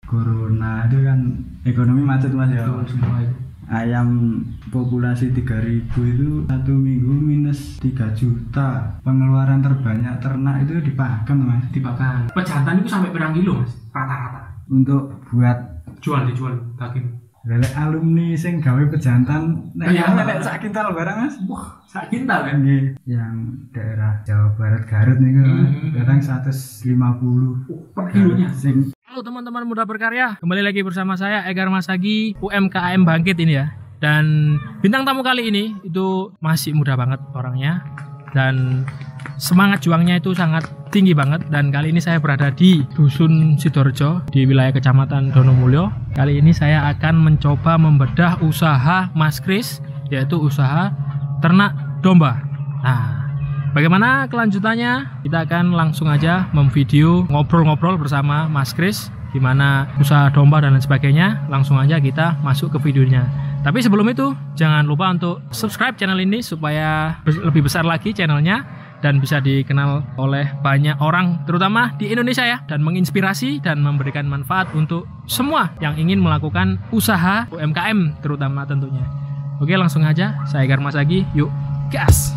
Corona itu kan ekonomi macet mas ya. Semua itu. Ayam populasi 3.000 itu satu minggu minus 3 juta. Pengeluaran terbanyak ternak itu dipakan mas. Dipakan. Pejantan itu sampai berapa kilo mas? Rata-rata. Untuk buat Dijual daging. lelek alumni sing gawe pejantan Iya. lelek sak kintal barang mas. Wah, sak kintal kan? Nggih, yang daerah Jawa Barat Garut niku kadang 150 Per kilonya. sing. Halo teman-teman muda berkarya, kembali lagi bersama saya Egar Masagi, UMKM Bangkit ini ya. Dan bintang tamu kali ini itu masih muda banget orangnya dan semangat juangnya itu sangat tinggi banget. Dan kali ini saya berada di Dusun Sidorejo di wilayah Kecamatan Donomulyo. Kali ini saya akan mencoba membedah usaha Mas Kris, yaitu usaha ternak domba. Nah, bagaimana kelanjutannya? Kita akan langsung aja memvideo ngobrol-ngobrol bersama Mas Kris gimana usaha domba dan lain sebagainya. Langsung aja kita masuk ke videonya. Tapi sebelum itu jangan lupa untuk subscribe channel ini supaya lebih besar lagi channelnya dan bisa dikenal oleh banyak orang terutama di Indonesia ya, dan menginspirasi dan memberikan manfaat untuk semua yang ingin melakukan usaha UMKM terutama tentunya. Oke, langsung aja saya Egar Masagi, yuk gas.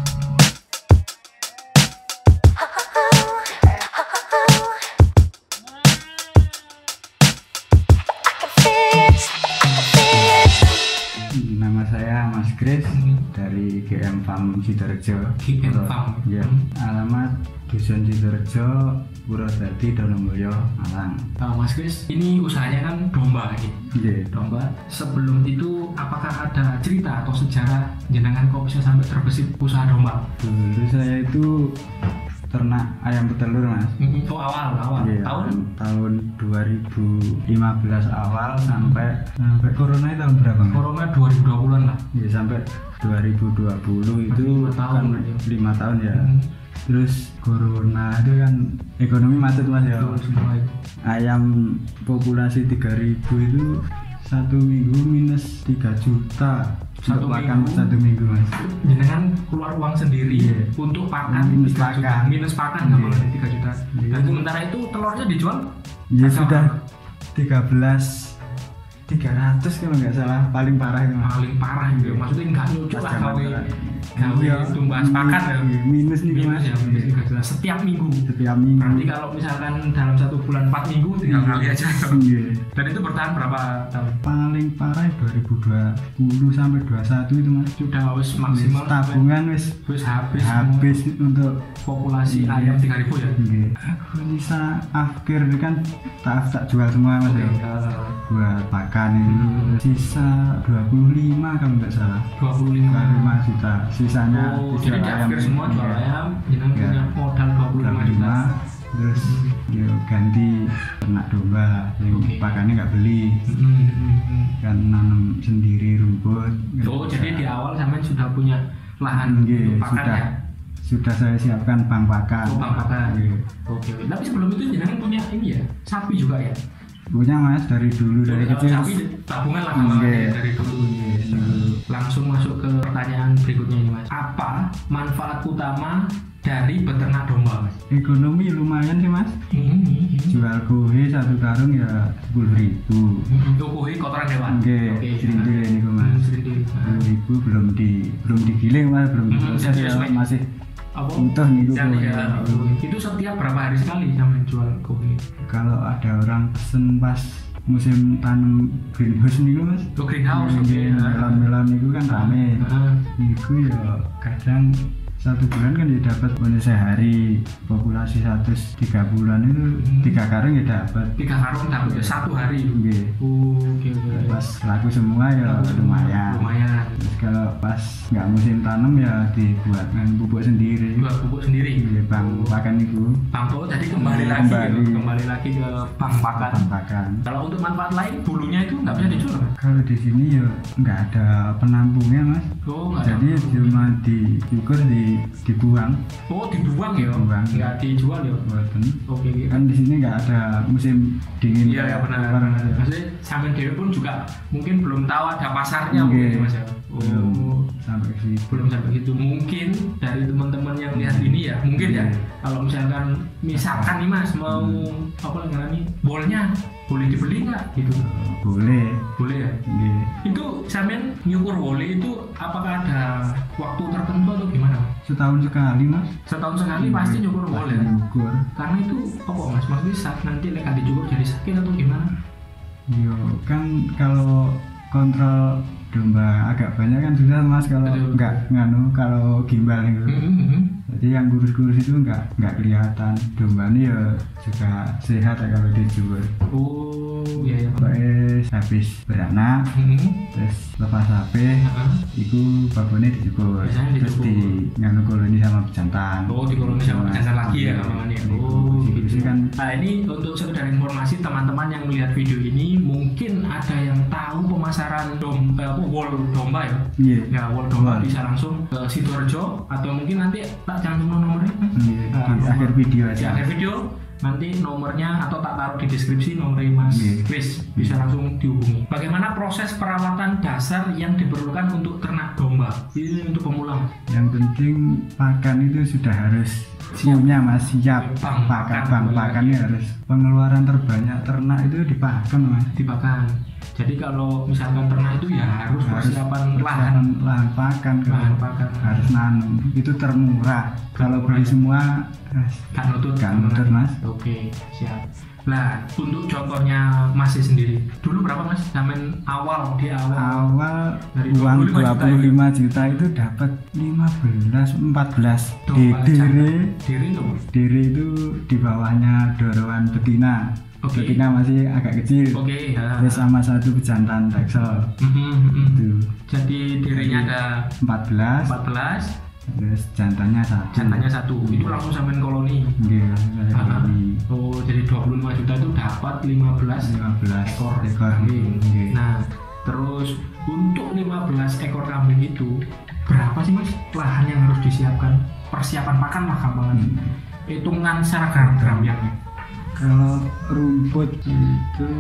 Nama saya Mas Kris dari GM Farm Sidorejo. GM Farm. Ya, alamat Dusun Sidorejo, Purwodadi, Donomulyo, Malang. Mas Kris, ini usahanya kan domba gitu. Nggih. Domba. Sebelum itu apakah ada cerita atau sejarah jenengan kok bisa sampai terbesit usaha domba? Dulu saya itu ternak ayam petelur mas. Oh awal Iya, tahun 2015 awal sampai corona itu tahun berapa mas? corona 2020-an lah. Ya, sampai 2020 itu 5 tahun kan ya. 5 tahun ya. Terus corona itu kan ekonomi macet mas ya. Semua itu. Ayam populasi 3.000 itu satu minggu minus 3 juta Satu untuk makan minggu? satu minggu mas. Jenengan keluar uang sendiri Iya. untuk pakan Minus 3 juta. pakan. Minus pakan Iya. nggak boleh 3 juta. Iya. Dan sementara itu telurnya dijual Ya berapa? sudah 13.300 kalau nggak salah, paling parah itu mas. Paling parah gitu. Maksudnya nggak lucu lah Zaman gawe sekarang. gawe Iya. tumbas pakan ya. Minus nih Minus mas. ya, minus 3 juta setiap minggu. Setiap minggu. Berarti kalau misalkan dalam satu bulan 4 minggu tinggal kali aja. Iya. Dan itu bertahan berapa tahun? Paling parah 2020 sampai 21 itu mas. Sudah wis maksimal Tabungan wis wis habis untuk populasi Iya. ayam 3.000 ya. iya. Sisa akhir kan tak jual semua mas ya. Buat pakan itu sisa 25 kalau nggak salah. 25 juta. Sisanya Oh, jadi di akhir semua jual Iya. ayam, jenengan Iya. punya modal 25 juta. Terus yo ganti ternak domba yang Oke. pakannya nggak beli, kan nanam sendiri rumput. Oh, jadi di awal sampean sudah punya lahan Nggih, untuk pakan ya? sudah saya siapkan bank pakan. Oh, bank pakan. Nggih. Oke. Tapi sebelum itu jenengan punya ini ya, sapi juga ya? Punya mas dari dulu dari Kalau kecil. sapi tabungan lah Nggih. dari dulu. Nggih. Langsung masuk ke pertanyaan berikutnya ini mas. Apa manfaat utama dari beternak domba mas? Ekonomi lumayan sih mas. Jual kue satu karung ya 10.000. Untuk kue kotoran hewan. Oke, serintil ini mas. Serintil. 10.000 belum digiling mas, belum proses jadi ya, sesuai. masih Apa? utuh nih Dan kue. ya, itu setiap berapa hari sekali sampai jual kue? Kalau ada orang pesen pas musim tanam greenhouse nih mas. Untuk greenhouse, oke. Iya, melon-melon itu kan rame. Heeh. Itu ya kadang satu bulan kan ya dapat sehari populasi 103 bulan itu 3 karung ya dapat. 3 karung dapat ya, satu hari. Nggih. Oke. Pas laku semua ya lumayan. Lumayan. Terus kalau pas nggak musim tanam ya dibuatkan pupuk sendiri. Jual pupuk sendiri. Iya, bang pakan itu. Bangko jadi kembali Iya, lagi kembali. lagi ke bang pakan. Bang pakan. Kalau untuk manfaat lain bulunya itu nggak bisa dijual kan? Kalau di sini ya nggak ada penampungnya mas. Oh nggak Jadi ada. cuma dicukur dibuang. Oh dibuang ya? Dibuang. Nggak dijual ya? Buatan. Oke gitu. Kan di sini nggak ada musim dingin. Iya ya kayak benar. luar, Mas, ya. Maksudnya sampean dewe pun juga mungkin belum tahu ada pasarnya Oke. mungkin mas ya. Belum Oh sampai ke situ. belum sampai gitu. Mungkin dari teman-teman yang lihat ini ya mungkin ya. Iya. Kalau misalkan misalkan nih mas mau apa namanya bolnya boleh dibeli nggak gitu? Boleh Boleh ya. nggih. Itu sampean nyukur wole itu apakah ada waktu tertentu atau gimana? Setahun sekali mas. Setahun sekali pasti nyukur wole. Pasti nyukur. Karena itu apa mas? Maksudnya saat nanti lek dicukur jadi sakit atau gimana? Yo kan kalau kontrol domba agak banyak kan susah mas kalau Betul. nggak nganu kalau gimbal itu. Jadi yang kurus-kurus itu nggak kelihatan. Domba ini ya juga sehat ya kalau dijual. Oh iya ya. Pokoknya habis beranak terus lepas HP itu babonnya dicukur. Biasanya Terus dicukur. di nganu koloni sama pejantan. Oh di koloni sama pejantan lagi ya kawangannya. Oh gitu gitu kan. Nah ini untuk sekedar informasi teman-teman yang melihat video ini mungkin ada yang tahu pemasaran wol domba ya. Iya. Ya wol domba Wol. bisa langsung ke Sidoarjo atau mungkin nanti tak cantum nomornya. Iya, di nomor- akhir video di aja. akhir video nanti nomornya atau tak taruh di deskripsi nomornya mas. Iya. Wis bisa langsung dihubungi. Bagaimana proses perawatan dasar yang diperlukan untuk ternak domba? Ini untuk pemula. Yang penting pakan itu sudah harus siapnya mas, siap. Bang pakan. Pakannya harus pengeluaran terbanyak ternak itu di pakan mas. Di pakan. Jadi kalau misalkan ternak itu ya harus persiapan lahan pakan, Lahan pakan. harus nanam itu termurah. Kalau beli semua kan nutut mas. Oke siap. Nah untuk contohnya masih sendiri dulu berapa mas sampai awal Awal Dari uang 25 juta itu dapat 15 14 di Domba diri itu diri itu di bawahnya dorongan betina. Oke. Betina masih agak kecil. oke ya. Terus sama satu pejantan Texel itu Jadi dirinya ada 14, 14 terus jantannya satu. jantannya satu itu langsung sampai koloni. Iya, ini Oh jadi 25 juta itu dapat 15 15 ekor kambing. Nggih. Nah terus untuk 15 ekor kambing itu berapa sih mas lahan yang harus disiapkan? Persiapan pakan lah gampangan. Hitungan secara gram-gramnya. Kalau rumput itu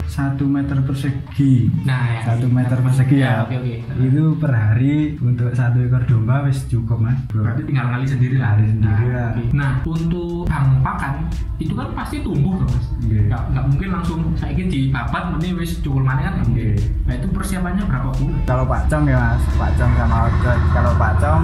1 meter persegi. Nah ya, 1 meter persegi ya. Oke. Itu per hari untuk 1 ekor domba wis cukup mas. Berarti tinggal kali sendiri lah. Kali sendiri lah. Oke. Nah untuk bang pakan itu kan pasti tumbuh kan mas. Nggih. Nggak mungkin langsung saya ingin dibabat ini wis cukul mana kan nggak mungkin. Nggih. Nah itu persiapannya berapa bulan? Kalau pacong ya mas, pacong sama odot. Kalau pacong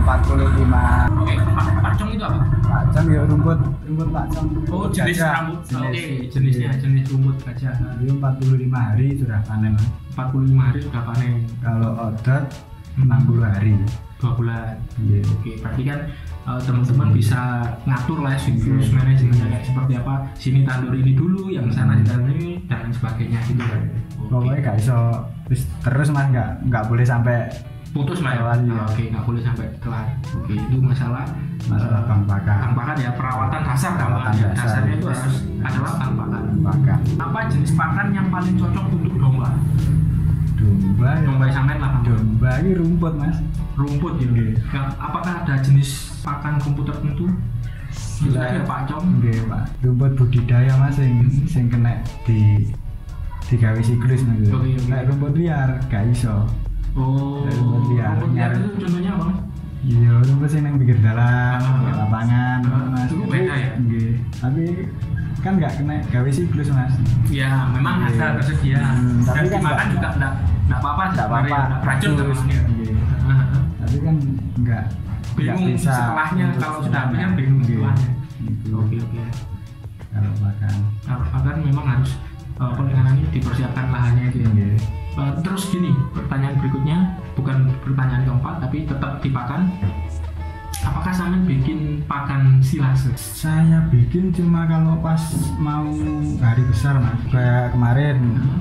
45. Oke, pacong itu apa? Pacong ya rumput pacong. Oh jenis Gajah. rambut. Oke, jenisnya jenis rumput gajah. Itu 45 hari sudah panen mas. 45 hari sudah panen. Kalau odot 60 hari. 2 bulan. Iya. Oke, berarti kan teman-teman bisa ngatur lah siklus manajemennya kayak seperti apa. Sini tandur ini dulu, yang sana ditandur ini dan lain sebagainya gitu kan. Pokoknya gak iso terus mas, nggak boleh sampai Putus lah ya. Kelar, iya. Oke, nggak boleh sampai kelar. Oke, itu masalah bang pakan. bang pakan ya, perawatan dasar Perawatan ya. dasar. Dasarnya itu harus adalah bang pakan. Pakan Apa jenis pakan yang paling cocok untuk domba? domba ya. Domba sampean lah. Domba ini rumput mas. Rumput ya. Nggih. Nah, apakah ada jenis pakan rumput tertentu? Misalnya pacong. Nggih pak. Rumput budidaya mas sing kena digawe siklus mas. Oke. Nek rumput liar gak iso. Oh, Rumput liar. rumput liar itu contohnya apa? Mas? Iya, rumput sing nang pinggir dalan, di lapangan, mas. Itu beda ya? Nggih. Tapi kan nggak kena gawe siklus mas. Ya, memang Iya. ada tersedia. Tapi Dan kan dimakan nggak- juga enggak apa-apa, Nggak sebenarnya. apa-apa. Nggak racun Betul. termasuknya. Nggih. Tapi kan nggak Bingung bisa setelahnya, untuk kalau sudah habisnya setelahnya. bingung Nggih. setelahnya. Gitu. Oke. Kalau makan. Nah, pakan memang harus penanganannya dipersiapkan lahannya itu ya. Nggih. Terus gini, pertanyaan berikutnya bukan pertanyaan keempat tapi tetap di pakan. Apakah sampean bikin pakan silase? Saya bikin cuma kalau pas mau hari besar mas. Kayak kemarin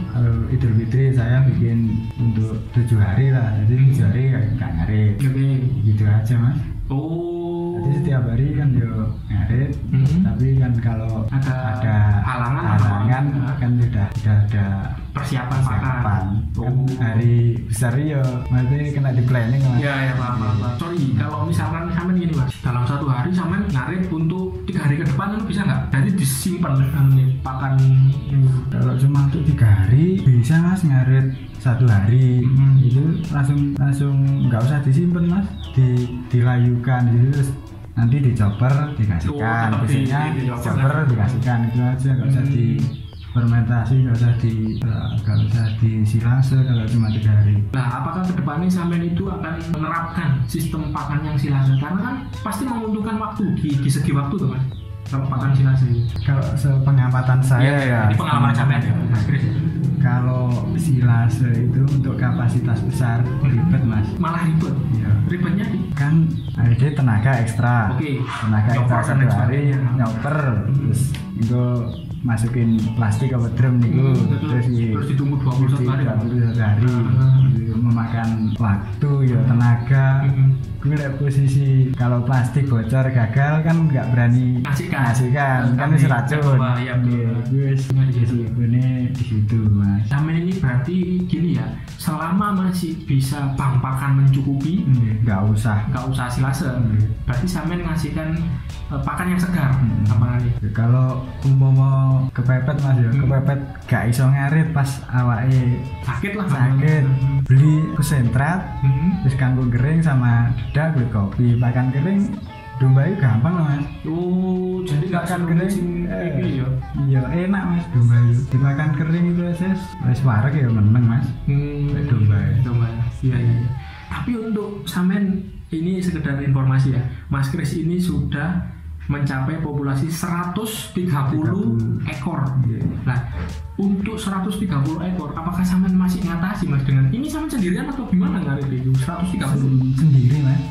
kalau Idul Fitri saya bikin untuk 7 hari lah. Jadi 7 hari nggak ngarit. Oke. Gitu aja mas. Oh. Jadi setiap hari kan yo ngarit. Tapi kan kalau Ada halangan kan sudah ada persiapan pakan. persiapan. Kan Oh. hari besar yo, berarti kena di planning mas. Ya paham. Sorry, kalau misalkan sampean gini mas, dalam satu hari sampean ngarit untuk 3 hari ke depan itu bisa nggak? Jadi disimpan pakan ini. Kalau cuma untuk 3 hari bisa mas ngarit 1 hari. Itu langsung nggak usah disimpan mas, dilayukan gitu terus nanti dicoper dikasihkan, tetap biasanya dicoper, coper kan? dikasihkan itu aja, nggak usah di fermentasi, nggak usah disilase kalau cuma 3 hari. Nah, apakah kedepannya sampean itu akan menerapkan sistem pakan yang silase? Karena kan pasti membutuhkan waktu di segi waktu tuh mas. Kalau pakan silase. Kalau sepengamatan saya ya, Di pengalaman sampean ya, Mas Kris. kalau silase itu untuk kapasitas besar ribet mas. Malah ribet. Iya. Ribetnya di Kan ada tenaga ekstra. Oke. Tenaga ekstra Nyoper dan 1 hari sebagainya. nyoper, terus itu masukin plastik ke drum niku, terus ditunggu 21 hari. 21 hari. Memakan waktu ya, tenaga. Gue lihat posisi kalau plastik bocor gagal kan nggak berani ngasihkan, kan itu racun. Iya, Gue ini di situ mas. Sampean ini berarti gini ya, selama masih bisa bang pakan mencukupi, Nggak usah. silase. Berarti sampean ngasihkan pakan yang segar. Apa nanti? Kalau umpama kepepet mas ya, kepepet gak iso ngarit pas awake Sakit lah. sakit, beli konsentrat, terus kanggo kering sama dak kulit kopi, pakan kering domba itu gampang lah mas. Oh, jadi nggak Makan serumit kering, sing iki ya. iya enak mas domba itu. Dimakan kering itu wes wareg ya meneng mas. Domba ya. Domba. Iya. Tapi untuk sampean ini sekedar informasi ya, Mas Kris ini sudah mencapai populasi 130 ekor. Nah, untuk 130 ekor, apakah sampean masih ngatasi mas dengan ini sampean sendirian atau gimana ngarit itu 130? Sendiri mas.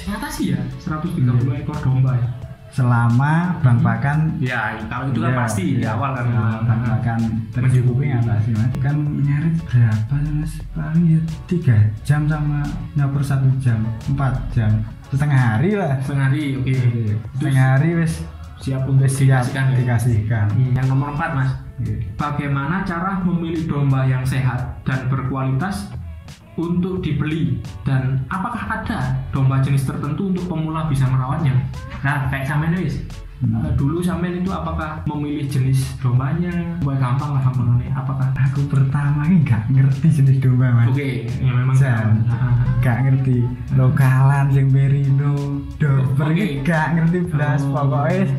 Ngatasi ya 130 ekor domba ya. Selama bang pakan Ya, kalau itu kan pasti di awal kan. bang pakan tercukupi ngatasi mas. Kan nyari berapa mas? Paling ya 3 jam sama nyoper 1 jam, 4 jam, setengah hari lah. Setengah hari, oke. Setengah hari wes Siap untuk siap dikasihkan ya? dikasihkan. Yang nomor 4 mas, bagaimana cara memilih domba yang sehat dan berkualitas untuk dibeli, dan apakah ada domba jenis tertentu untuk pemula bisa merawatnya? Nah, kayak sampean wis. Dulu sampean itu apakah memilih jenis dombanya? Buat gampang lah gampangannya. Apakah Aku pertama ini nggak ngerti jenis domba mas. oke, ya memang Jam. Gak ngerti lokalan sing merino dober iki gak ngerti blas. Pokoknya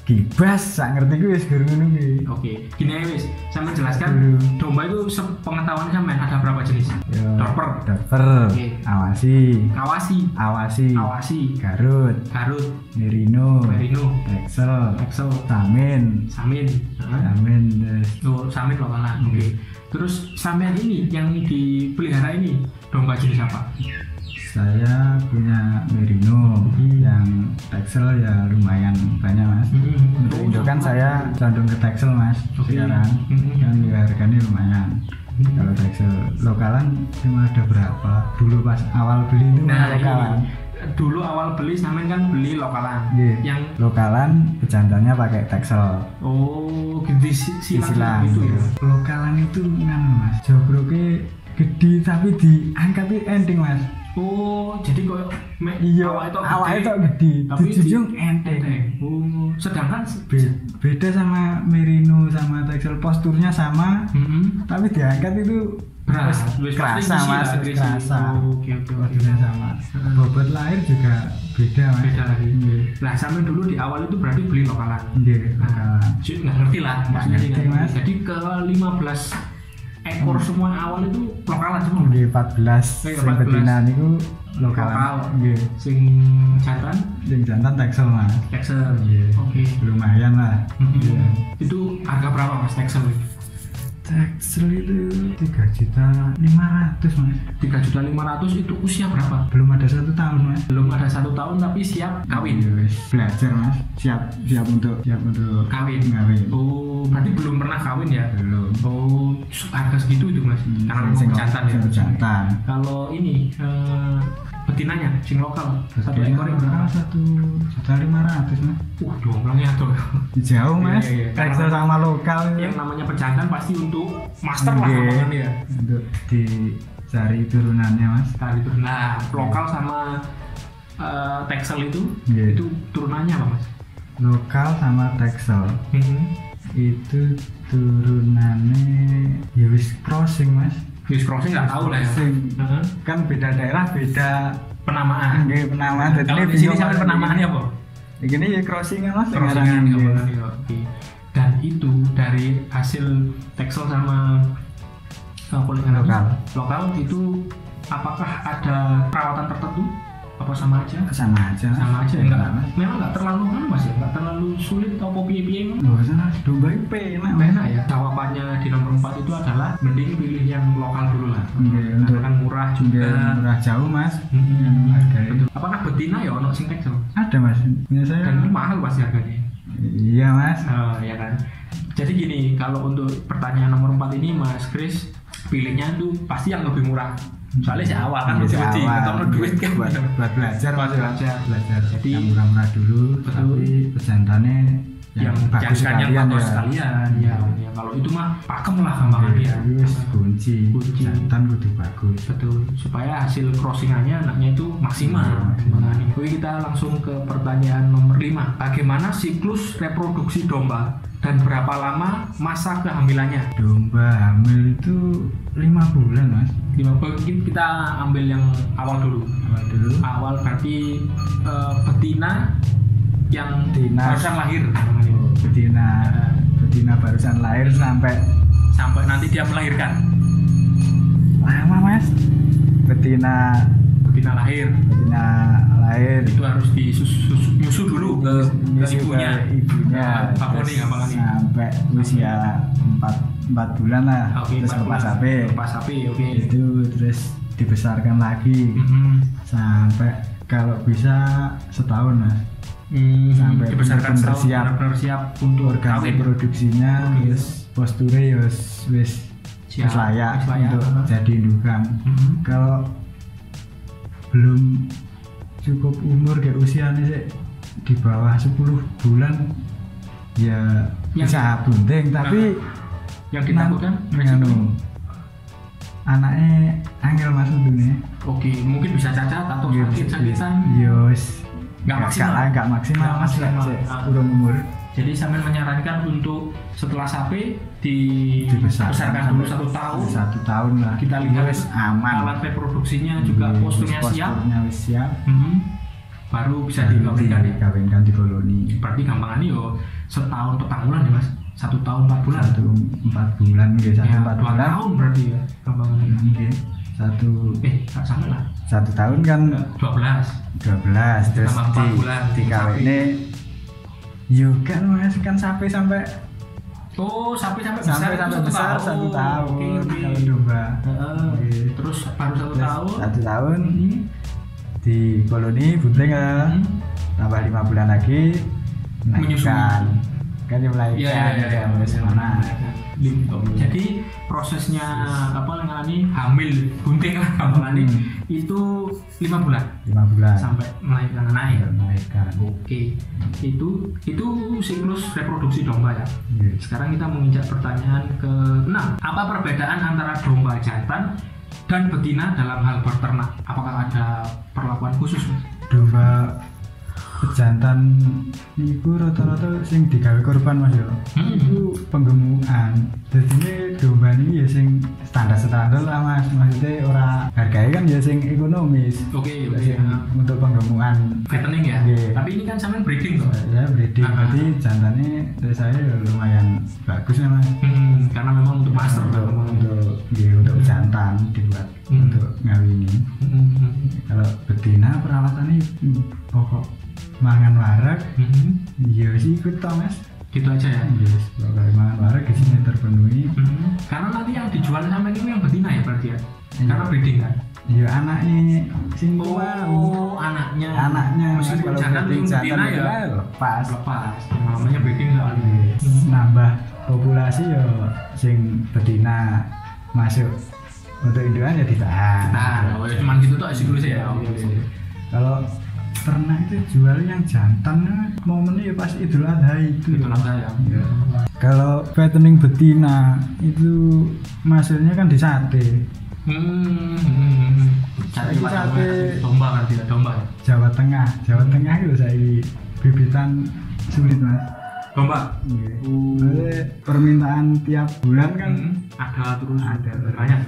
gibas sak ngerti gue wis guru ngono ki. Oke, gini aja wis, sampean jelaskan domba itu sepengetahuan sampean ada berapa jenis? Dorper, Oke. Awasi, Garut, Merino, Texel, Samin, Samit lokalan. Oke. Terus sampean ini yang dipelihara ini domba jenis apa? Saya punya Merino, yang Texel ya lumayan banyak mas. Untuk indukan saya condong ke Texel mas. Sekarang yang harganya lumayan. Kalau Texel lokalan cuma ada berapa? Dulu pas awal beli itu lokalan. Dulu awal beli sampean kan beli lokalan. Yang lokalan pejantannya pakai Texel. Oh, gede silang gitu ya. Lokalan itu mas, jogloke gede tapi diangkat ending mas. Oh, jadi kok awak itu gede, tapi dijunjung enteng. Oh, sedangkan beda sama Merino sama Texel, posturnya sama, tapi diangkat itu kerasa mas, kerasa. Oke. Posturnya sama. Bobot lahir juga beda mas. Beda lagi. Nah, sampai dulu di awal itu berarti beli lokalan. Iya, lokalan. Nggak ngerti lah, maksudnya ngerti, mas. Jadi ke 15 ekor semua awal itu lokalan semua. Nggih 14 sing betinan niku lokal. Nggih. Sing jantan Texel mas. Texel. Oke. Lumayan lah. Itu harga berapa mas Texel? Texel itu 3.500.000 mas. 3.500.000 itu usia berapa? Belum ada 1 tahun mas. Belum ada 1 tahun tapi siap kawin. Belajar mas. Siap untuk kawin. Oh, berarti belum pernah kawin ya? Belum. Oh, harga segitu itu mas. Karena mau jantan ya. Jantan. Kalau ini betinanya sing lokal satu ekor berapa? 1.500.000 mas. Jumlahnya tuh jauh mas. Texel sama lokal yang namanya pejantan pasti untuk master lah namanya ya. Untuk dicari turunannya mas. Nah, lokal sama Texel itu turunannya apa mas? Lokal sama Texel itu turunannya ya wis crossing mas. Wis crossing nggak tahu lah ya. Kan beda daerah beda Penamaan. Nggih, penamaan. Dadi Kalau di sini sampai penamaannya apa? Iki ya crossingan Mas. Crossingan ya. Oke. Dan itu dari hasil Texel sama polingan lokal itu apakah ada perawatan tertentu? Apa sama aja? Sama aja. Memang nggak terlalu Mas ya, nggak terlalu sulit atau piye-piye. Nggak usah, domba itu enak ya. Jawabannya di nomor 4 itu adalah mending pilih yang lokal dulu lah. Untuk kan murah juga. Murah jauh Mas. Betul. Apakah betina ya ono sing Texel? Ada Mas. Punya saya. Dan itu mahal pasti harganya. Iya Mas. Ya kan. Jadi gini, kalau untuk pertanyaan nomor 4 ini Mas Kris pilihnya tuh pasti yang lebih murah. Soalnya si awal kan ketemu duit kan buat belajar. Jadi yang murah-murah dulu, tapi pejantannya yang bagus sekalian ya. Kalau itu mah pakem lah gampangan dia. Kunci jantan kudu bagus. Betul. Supaya hasil crossingannya anaknya itu maksimal. Oke, kita langsung ke pertanyaan nomor 5. Bagaimana siklus reproduksi domba dan berapa lama masa kehamilannya? Domba hamil itu 5 bulan Mas. 5 bulan. Kita ambil yang awal dulu. Awal berarti betina yang barusan lahir. Betina barusan lahir sampai nanti dia melahirkan. Lama Mas. Betina lahir itu harus nyusu dulu ke ibunya. Sampai usia 4 bulan lah. Terus lepas HP. Itu terus dibesarkan lagi sampai kalau bisa setahun Mas. Sampai dibesarkan benar-benar siap untuk organ produksinya, terus posturnya wis layak untuk jadi indukan. Kalau belum cukup umur kayak usianya sih di bawah 10 bulan ya bisa bunting, tapi yang ditakutkan anaknya angel Mas untungnya. Oke, mungkin bisa cacat atau sakit-sakitan. Yos nggak maksimal Mas urung umur. Jadi sampai menyarankan untuk setelah sapi dibesarkan dulu 1 tahun. 1 tahun lah. Kita lihat aman. Alat reproduksinya juga posturnya siap. Baru bisa dikawinkan di koloni. Berarti gampangannya yo setahun petang bulan ya Mas. 1 tahun 4 bulan. 4 bulan gitu. 4 bulan. 2 tahun berarti ya gampangannya. Tak sampai lah. 1 tahun kan 12 terus dikawinnya juga Mas kan sampai sampai besar 1 tahun kalau domba. Terus baru 1 tahun di koloni bunting tambah 5 bulan lagi melahirkan kan melahirkan jadi prosesnya hamil bunting lah gampangannya itu 5 bulan sampai melahirkan anak. Oke, itu siklus reproduksi domba ya. Sekarang kita menginjak pertanyaan ke-6. Apa perbedaan antara domba jantan dan betina dalam hal berternak? Apakah ada perlakuan khusus? Domba pejantan niku rata-rata sing digawe korban Mas yo. Itu penggemukan. Jadi domba ini ya sing standar lah Mas. Maksudnya ora harganya kan ya sing ekonomis. Oke. Untuk penggemukan fattening ya. Tapi ini kan sampean breeding toh. Ya breeding. Berarti jantannya dari saya lumayan bagus ya Mas. Karena memang untuk master untuk jantan dibuat untuk ngawini. Kalau betina perawatannya pokok mangan warak, iya sih ikut tau Mas. Gitu aja ya? Yes, kalau mangan warak isinya terpenuhi. Karena nanti yang dijual sama ini yang betina ya berarti ya? Karena breeding kan? Iya anaknya sing anaknya meskipun jangan betina ya lepas namanya breeding soalnya. Nambah populasi ya sing betina masuk untuk indukan ya ditahan. Cuman gitu tuh siklusnya ya. Kalau ternak itu jual yang jantan momennya ya pas Idul Adha itu. Ya. Kalau fattening betina itu maksudnya kan di sate. Sate domba kan tidak domba. Jawa Tengah itu saya bibitan sulit Mas. domba. Permintaan tiap bulan kan Ada terus ada banyak.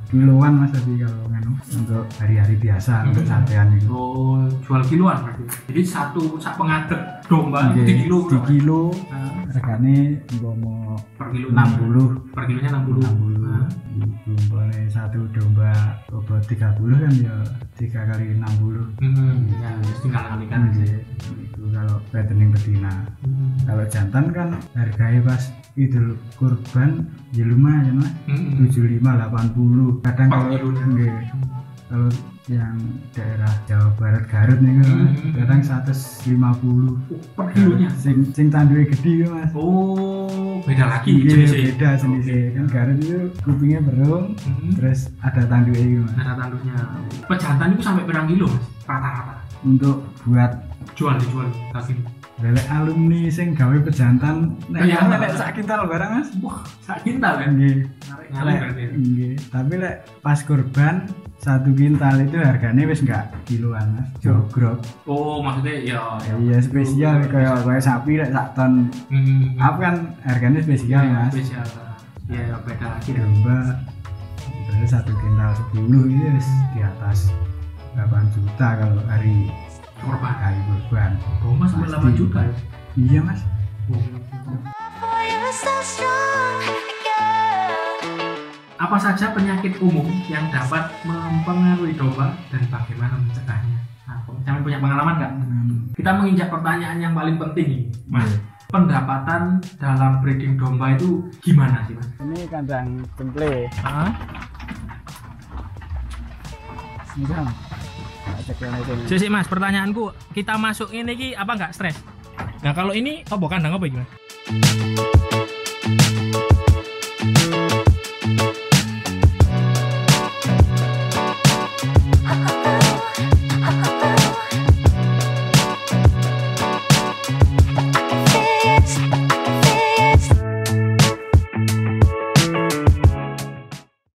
kiloan mas, tapi kalau nganu untuk hari-hari biasa untuk satean itu. Oh, jual kiloan berarti. Jadi satu sak pengadek domba di kilo. Di kilo regane mau Per kilo 60. Per kilonya 60. Itu boleh satu domba bobot 30 kan ya 3 kali 60. Ya, tinggal kalikan. Itu kalau fattening betina. Kalau jantan kan harganya pas Idul Kurban ya lumayan mas, 75 80. Kadang kalau kalau yang daerah Jawa Barat Garut nih kan kadang 150 per kilonya. Sing tanduke gede mas. Oh, beda lagi jenisnya. Beda jenisnya kan Garut itu kupingnya berung, terus ada tanduke gitu mas. Ada tanduknya. Pejantan itu sampai berapa kilo mas? Rata-rata. Untuk buat dijual kaki. Lelek alumni sing gawe pejantan nek sak kintal barang mas. Wah, sak kintal kan? Nggih. Narik berarti. Nggih. Tapi lek pas kurban 1 kintal itu harganya wis enggak kiloan mas, jogrok. Oh, maksudnya ya iya spesial kayak sapi lek sak ton. Apa kan harganya spesial mas. Spesial. Ya beda lagi. Domba terus 1 kintal 10 ini wis di atas 8 juta kalau hari kurban. Domba sampai 8 juta ya? Iya mas. Apa saja penyakit umum yang dapat mempengaruhi domba dan bagaimana mencegahnya? Kalian punya pengalaman nggak? Kita menginjak pertanyaan yang paling penting nih, mas. Pendapatan dalam breeding domba itu gimana sih mas? Ini kandang cemple. Enggak. Sih mas, pertanyaanku kita masuk ini apa nggak stres? Nah kalau ini kandang apa gimana?